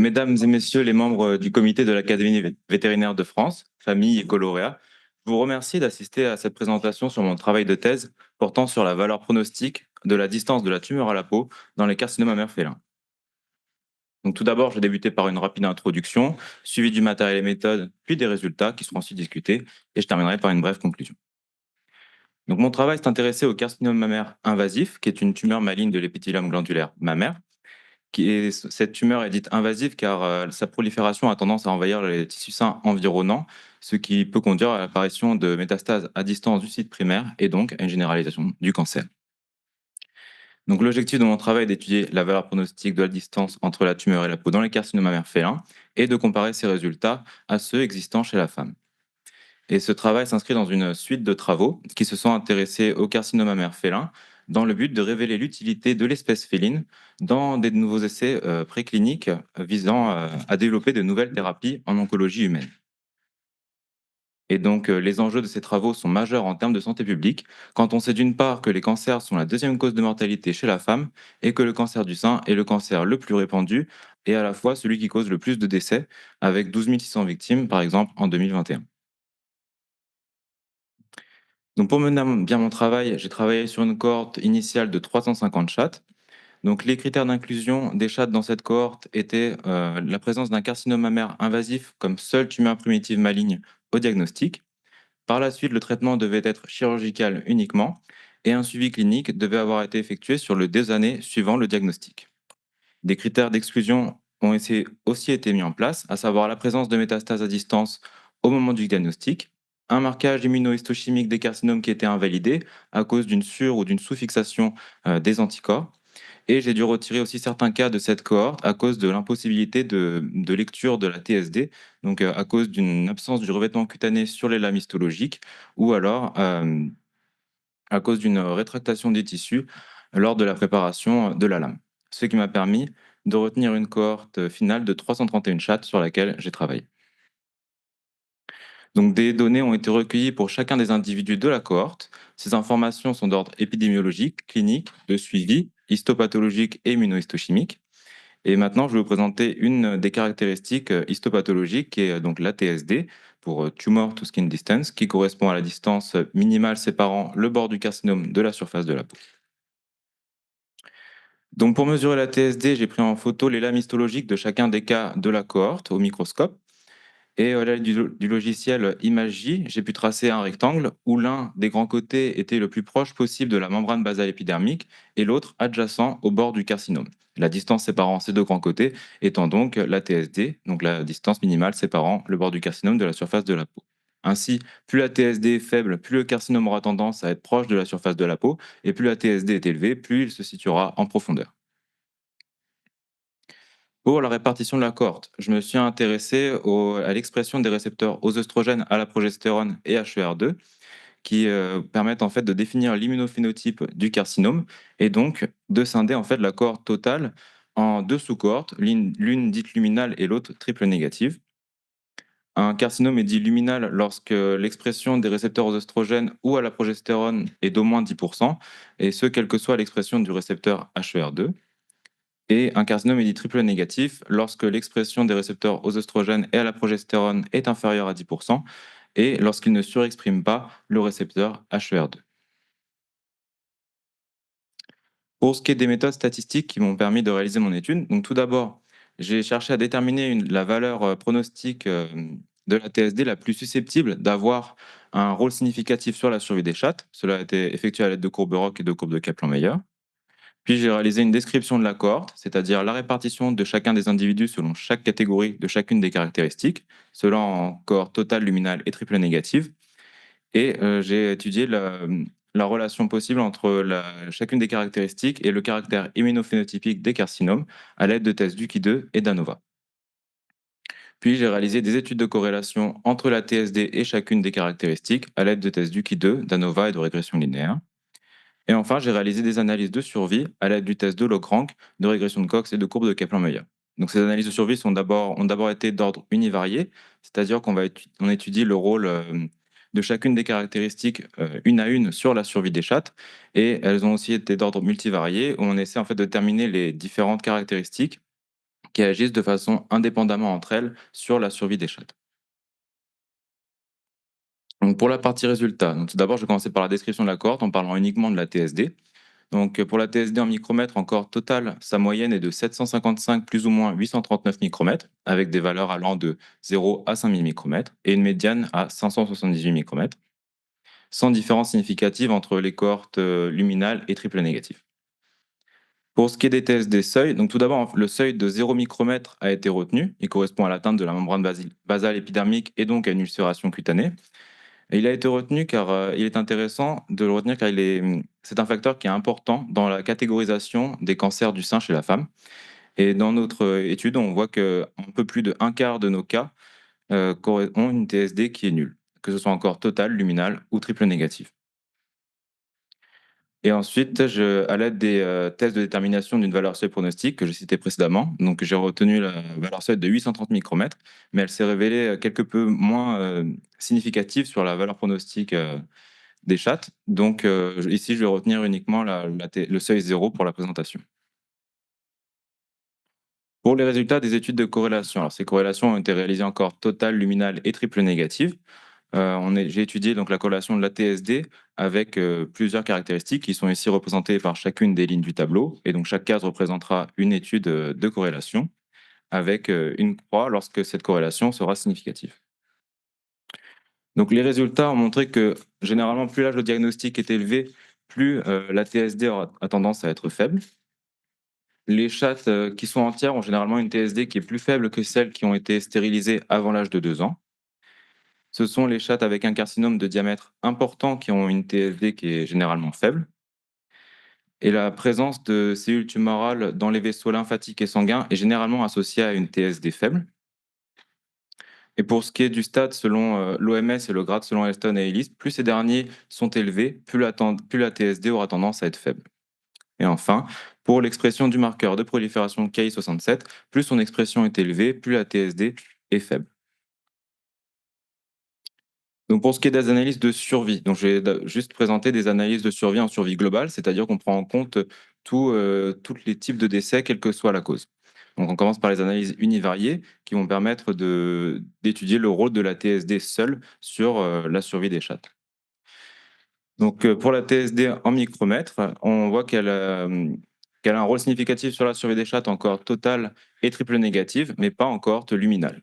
Mesdames et messieurs les membres du comité de l'Académie vétérinaire de France, famille et coloréa, je vous remercie d'assister à cette présentation sur mon travail de thèse portant sur la valeur pronostique de la distance de la tumeur à la peau dans les carcinomes mammaires félins. Donc tout d'abord, je vais débuter par une rapide introduction, suivie du matériel et méthode, puis des résultats qui seront ensuite discutés, et je terminerai par une brève conclusion. Donc mon travail s'est intéressé au carcinome mammaire invasif, qui est une tumeur maligne de l'épithélium glandulaire mammaire. Cette tumeur est dite invasive car sa prolifération a tendance à envahir les tissus sains environnants, ce qui peut conduire à l'apparition de métastases à distance du site primaire et donc à une généralisation du cancer. Donc l'objectif de mon travail est d'étudier la valeur pronostique de la distance entre la tumeur et la peau dans les carcinomes mammaires félins et de comparer ces résultats à ceux existants chez la femme. Et ce travail s'inscrit dans une suite de travaux qui se sont intéressés au carcinome mammaire félin dans le but de révéler l'utilité de l'espèce féline dans des nouveaux essais précliniques visant à développer de nouvelles thérapies en oncologie humaine. Et donc, les enjeux de ces travaux sont majeurs en termes de santé publique, quand on sait d'une part que les cancers sont la deuxième cause de mortalité chez la femme et que le cancer du sein est le cancer le plus répandu et à la fois celui qui cause le plus de décès, avec 12 600 victimes par exemple en 2021. Donc pour mener bien mon travail, j'ai travaillé sur une cohorte initiale de 350 chats. Donc les critères d'inclusion des chats dans cette cohorte étaient la présence d'un carcinome mammaire invasif comme seule tumeur primitive maligne au diagnostic. Par la suite, le traitement devait être chirurgical uniquement et un suivi clinique devait avoir été effectué sur le 2 années suivant le diagnostic. Des critères d'exclusion ont aussi été mis en place, à savoir la présence de métastases à distance au moment du diagnostic, un marquage immunohistochimique des carcinomes qui était invalidé à cause d'une ou d'une sous-fixation des anticorps. Et j'ai dû retirer aussi certains cas de cette cohorte à cause de l'impossibilité de lecture de la TSD, donc à cause d'une absence du revêtement cutané sur les lames histologiques, ou alors à cause d'une rétractation des tissus lors de la préparation de la lame. Ce qui m'a permis de retenir une cohorte finale de 331 chattes sur laquelle j'ai travaillé. Donc des données ont été recueillies pour chacun des individus de la cohorte. Ces informations sont d'ordre épidémiologique, clinique, de suivi, histopathologique et immunohistochimique. Et maintenant, je vais vous présenter une des caractéristiques histopathologiques, qui est donc la TSD, pour Tumor to Skin Distance, qui correspond à la distance minimale séparant le bord du carcinome de la surface de la peau. Donc pour mesurer la TSD, j'ai pris en photo les lames histologiques de chacun des cas de la cohorte au microscope. Et à l'aide du logiciel ImageJ, j'ai pu tracer un rectangle où l'un des grands côtés était le plus proche possible de la membrane basale épidermique et l'autre adjacent au bord du carcinome. La distance séparant ces deux grands côtés étant donc la TSD, donc la distance minimale séparant le bord du carcinome de la surface de la peau. Ainsi, plus la TSD est faible, plus le carcinome aura tendance à être proche de la surface de la peau, et plus la TSD est élevée, plus il se situera en profondeur. Pour la répartition de la cohorte, je me suis intéressé à l'expression des récepteurs aux oestrogènes, à la progestérone et HER2, qui permettent en fait de définir l'immunophénotype du carcinome et donc de scinder en fait la cohorte totale en deux sous-cohortes, l'une dite luminale et l'autre triple négative. Un carcinome est dit luminal lorsque l'expression des récepteurs aux oestrogènes ou à la progestérone est d'au moins 10%, et ce, quelle que soit l'expression du récepteur HER2. Et un carcinome est dit triple négatif lorsque l'expression des récepteurs aux oestrogènes et à la progestérone est inférieure à 10% et lorsqu'il ne surexprime pas le récepteur HER2. Pour ce qui est des méthodes statistiques qui m'ont permis de réaliser mon étude, donc tout d'abord, j'ai cherché à déterminer la valeur pronostique de la TSD la plus susceptible d'avoir un rôle significatif sur la survie des chattes. Cela a été effectué à l'aide de courbes ROC et de courbes de Kaplan-Meier. Puis j'ai réalisé une description de la cohorte, c'est-à-dire la répartition de chacun des individus selon chaque catégorie de chacune des caractéristiques, cela en cohorte totale, luminale et triple négative. Et j'ai étudié la relation possible entre chacune des caractéristiques et le caractère immunophénotypique des carcinomes à l'aide de tests Duki2 et d'ANOVA. Puis j'ai réalisé des études de corrélation entre la TSD et chacune des caractéristiques à l'aide de tests Duki2, d'ANOVA et de régression linéaire. Et enfin, j'ai réalisé des analyses de survie à l'aide du test de Log-Rank, de régression de Cox et de courbe de Kaplan-Meier. Donc ces analyses de survie ont d'abord été d'ordre univarié, c'est-à-dire on étudie le rôle de chacune des caractéristiques une à une sur la survie des chattes, et elles ont aussi été d'ordre multivarié, où on essaie en fait de déterminer les différentes caractéristiques qui agissent de façon indépendamment entre elles sur la survie des chattes. Donc pour la partie résultat, donc tout d'abord, je vais commencer par la description de la cohorte en parlant uniquement de la TSD. Donc pour la TSD en micromètres, en cohorte totale, sa moyenne est de 755 plus ou moins 839 micromètres, avec des valeurs allant de 0 à 5000 micromètres, et une médiane à 578 micromètres, sans différence significative entre les cohortes luminales et triple négatif. Pour ce qui est des TSD seuils, donc tout d'abord, le seuil de 0 micromètre a été retenu. Il correspond à l'atteinte de la membrane basale épidermique et donc à une ulcération cutanée. Et il a été retenu car il est intéressant de le retenir car c'est un facteur qui est important dans la catégorisation des cancers du sein chez la femme. Et dans notre étude, on voit qu'un peu plus de un quart de nos cas ont une TSD qui est nulle, que ce soit encore totale, luminale ou triple négative. Et ensuite, à l'aide des tests de détermination d'une valeur seuil pronostique que j'ai cité précédemment, donc j'ai retenu la valeur seuil de 830 micromètres, mais elle s'est révélée quelque peu moins significative sur la valeur pronostique des chattes. Donc ici, je vais retenir uniquement le seuil 0 pour la présentation. Pour les résultats des études de corrélation, alors ces corrélations ont été réalisées encore totale, luminale et triple négative. J'ai étudié donc la corrélation de la TSD avec plusieurs caractéristiques qui sont ici représentées par chacune des lignes du tableau. Et donc chaque case représentera une étude de corrélation avec une croix lorsque cette corrélation sera significative. Donc les résultats ont montré que généralement, plus l'âge de diagnostic est élevé, plus la TSD a tendance à être faible. Les chattes qui sont entières ont généralement une TSD qui est plus faible que celles qui ont été stérilisées avant l'âge de 2 ans. Ce sont les chattes avec un carcinome de diamètre important qui ont une TSD qui est généralement faible. Et la présence de cellules tumorales dans les vaisseaux lymphatiques et sanguins est généralement associée à une TSD faible. Et pour ce qui est du stade selon l'OMS et le grade selon Elston et Ellis, plus ces derniers sont élevés, plus la TSD aura tendance à être faible. Et enfin, pour l'expression du marqueur de prolifération Ki67, plus son expression est élevée, plus la TSD est faible. Donc pour ce qui est des analyses de survie, donc je vais juste présenter des analyses de survie en survie globale, c'est-à-dire qu'on prend en compte tous les types de décès, quelle que soit la cause. Donc on commence par les analyses univariées qui vont permettre d'étudier le rôle de la TSD seule sur la survie des chattes. Donc pour la TSD en micromètres, on voit qu'elle a un rôle significatif sur la survie des chattes en cohorte totale et triple négative, mais pas en cohorte luminale.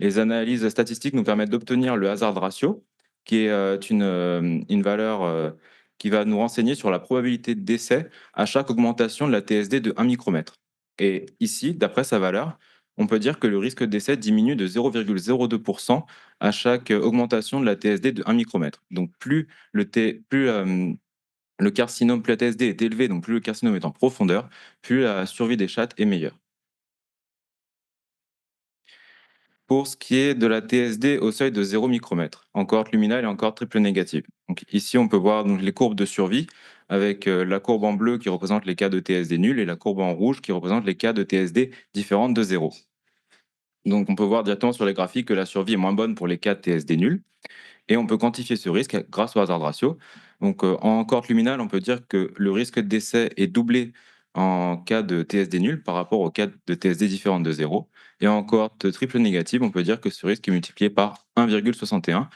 Les analyses statistiques nous permettent d'obtenir le hazard ratio, qui est une valeur qui va nous renseigner sur la probabilité de décès à chaque augmentation de la TSD de 1 micromètre. Et ici, d'après sa valeur, on peut dire que le risque de décès diminue de 0,02% à chaque augmentation de la TSD de 1 micromètre. Donc le carcinome, plus la TSD est élevée, donc plus le carcinome est en profondeur, plus la survie des chattes est meilleure. Pour ce qui est de la TSD au seuil de 0 micromètre, en cohorte luminale et en cohorte triple négative. Donc ici, on peut voir donc les courbes de survie avec la courbe en bleu qui représente les cas de TSD nul et la courbe en rouge qui représente les cas de TSD différentes de 0. Donc on peut voir directement sur les graphiques que la survie est moins bonne pour les cas de TSD nul et on peut quantifier ce risque grâce au hazard ratio. Donc en cohorte luminale, on peut dire que le risque de décès est doublé en cas de TSD nul par rapport au cas de TSD différente de 0. Et en cohorte triple négative, on peut dire que ce risque est multiplié par 1,61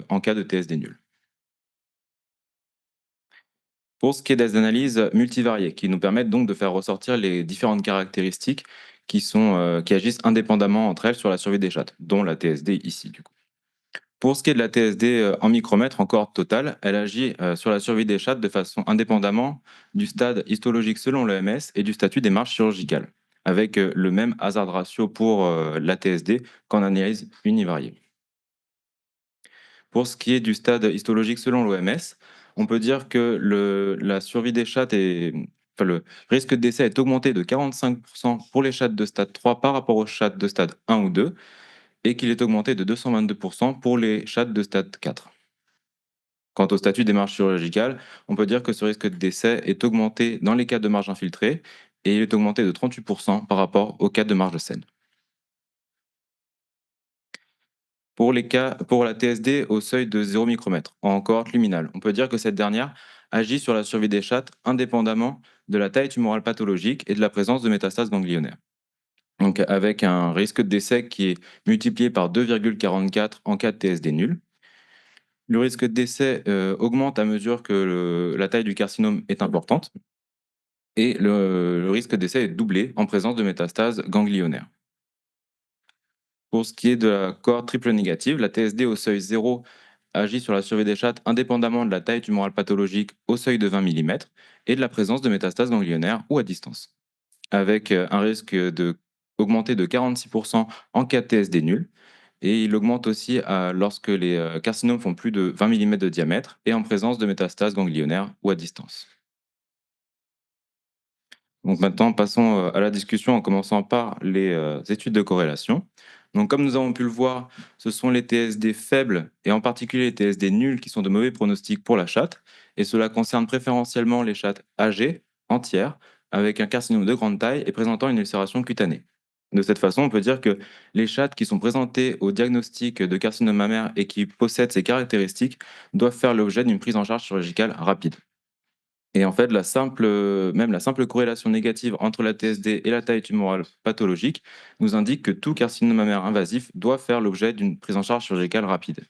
en cas de TSD nul. Pour ce qui est des analyses multivariées, qui nous permettent donc de faire ressortir les différentes caractéristiques qui agissent indépendamment entre elles sur la survie des chattes, dont la TSD ici du coup. Pour ce qui est de la TSD en micromètres, en cohorte totale, elle agit sur la survie des chattes de façon indépendamment du stade histologique selon l'OMS et du statut des marches chirurgicales, avec le même hazard ratio pour la TSD qu'en analyse univariée. Pour ce qui est du stade histologique selon l'OMS, on peut dire que la survie des chattes enfin, le risque de décès est augmenté de 45% pour les chattes de stade 3 par rapport aux chattes de stade 1 ou 2, et qu'il est augmenté de 222% pour les chattes de stade 4. Quant au statut des marges chirurgicales, on peut dire que ce risque de décès est augmenté dans les cas de marge infiltrée et il est augmenté de 38% par rapport aux cas de marge saine. Pour la TSD au seuil de 0 micromètre, en cohorte luminale, on peut dire que cette dernière agit sur la survie des chattes indépendamment de la taille tumorale pathologique et de la présence de métastases ganglionnaires. Donc avec un risque de décès qui est multiplié par 2,44 en cas de TSD nul. Le risque de décès augmente à mesure que la taille du carcinome est importante et le risque de décès est doublé en présence de métastases ganglionnaires. Pour ce qui est de la cohorte triple négative, la TSD au seuil 0 agit sur la survie des chattes indépendamment de la taille tumorale pathologique au seuil de 20 mm et de la présence de métastases ganglionnaires ou à distance, avec un risque augmenté de 46% en cas de TSD nul. Et il augmente aussi lorsque les carcinomes font plus de 20 mm de diamètre et en présence de métastases ganglionnaires ou à distance. Donc maintenant, passons à la discussion en commençant par les études de corrélation. Donc comme nous avons pu le voir, ce sont les TSD faibles et en particulier les TSD nuls qui sont de mauvais pronostics pour la chatte. Et cela concerne préférentiellement les chattes âgées, entières, avec un carcinome de grande taille et présentant une ulcération cutanée. De cette façon, on peut dire que les chattes qui sont présentées au diagnostic de carcinome mammaire et qui possèdent ces caractéristiques doivent faire l'objet d'une prise en charge chirurgicale rapide. Et en fait, même la simple corrélation négative entre la TSD et la taille tumorale pathologique nous indique que tout carcinome mammaire invasif doit faire l'objet d'une prise en charge chirurgicale rapide.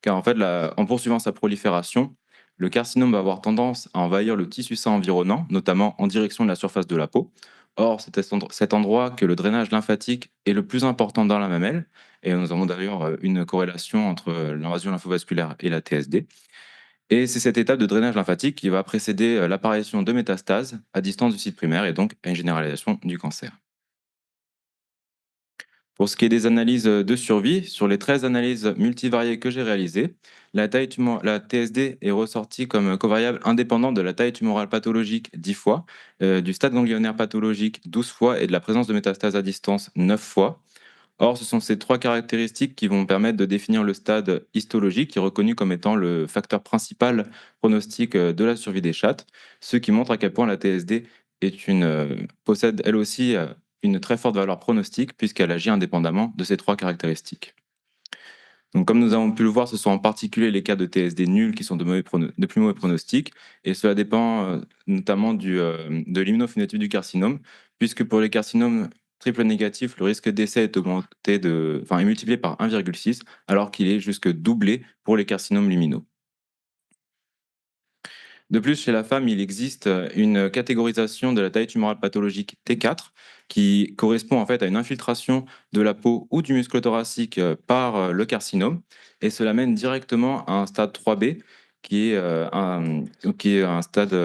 Car en fait, en poursuivant sa prolifération, le carcinome va avoir tendance à envahir le tissu sain environnant, notamment en direction de la surface de la peau. Or, c'est à cet endroit que le drainage lymphatique est le plus important dans la mamelle, et nous avons d'ailleurs une corrélation entre l'invasion lymphovasculaire et la TSD. Et c'est cette étape de drainage lymphatique qui va précéder l'apparition de métastases à distance du site primaire et donc à une généralisation du cancer. Pour ce qui est des analyses de survie, sur les 13 analyses multivariées que j'ai réalisées, la TSD est ressortie comme covariable indépendante de la taille tumorale pathologique 10 fois, du stade ganglionnaire pathologique 12 fois et de la présence de métastases à distance 9 fois. Or, ce sont ces trois caractéristiques qui vont permettre de définir le stade histologique, qui est reconnu comme étant le facteur principal pronostic de la survie des chattes, ce qui montre à quel point la TSD possède elle aussi une très forte valeur pronostique, puisqu'elle agit indépendamment de ces trois caractéristiques. Donc, comme nous avons pu le voir, ce sont en particulier les cas de TSD nuls qui sont de plus mauvais pronostics, et cela dépend notamment de l'immunophénotype du carcinome, puisque pour les carcinomes triple négatifs, le risque d'essai est multiplié par 1,6, alors qu'il est jusque doublé pour les carcinomes luminaux. De plus, chez la femme, il existe une catégorisation de la taille tumorale pathologique T4 qui correspond en fait à une infiltration de la peau ou du muscle thoracique par le carcinome et cela mène directement à un stade 3B qui est un stade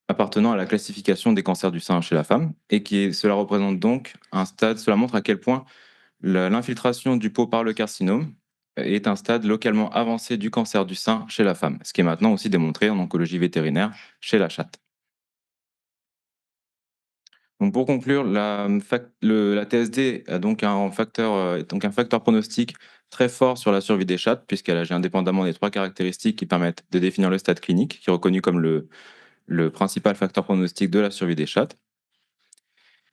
appartenant à la classification des cancers du sein chez la femme cela représente donc cela montre à quel point l'infiltration du pot par le carcinome est un stade localement avancé du cancer du sein chez la femme, ce qui est maintenant aussi démontré en oncologie vétérinaire chez la chatte. Donc pour conclure, la TSD a donc est donc un facteur pronostic très fort sur la survie des chattes, puisqu'elle agit indépendamment des trois caractéristiques qui permettent de définir le stade clinique, qui est reconnu comme le principal facteur pronostic de la survie des chattes.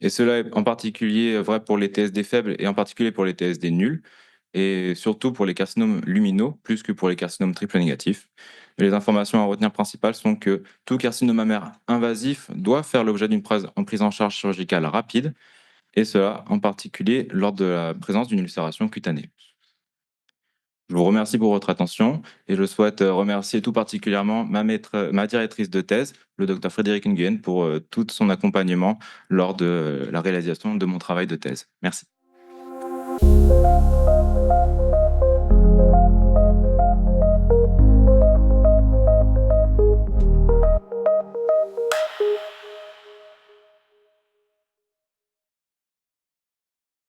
Et cela est en particulier vrai pour les TSD faibles et en particulier pour les TSD nuls, et surtout pour les carcinomes luminaux, plus que pour les carcinomes triple négatifs. Et les informations à retenir principales sont que tout carcinome mammaire invasif doit faire l'objet d'une prise en charge chirurgicale rapide, et cela en particulier lors de la présence d'une ulcération cutanée. Je vous remercie pour votre attention et je souhaite remercier tout particulièrement ma directrice de thèse, le docteur Frédéric Nguyen, pour tout son accompagnement lors de la réalisation de mon travail de thèse. Merci.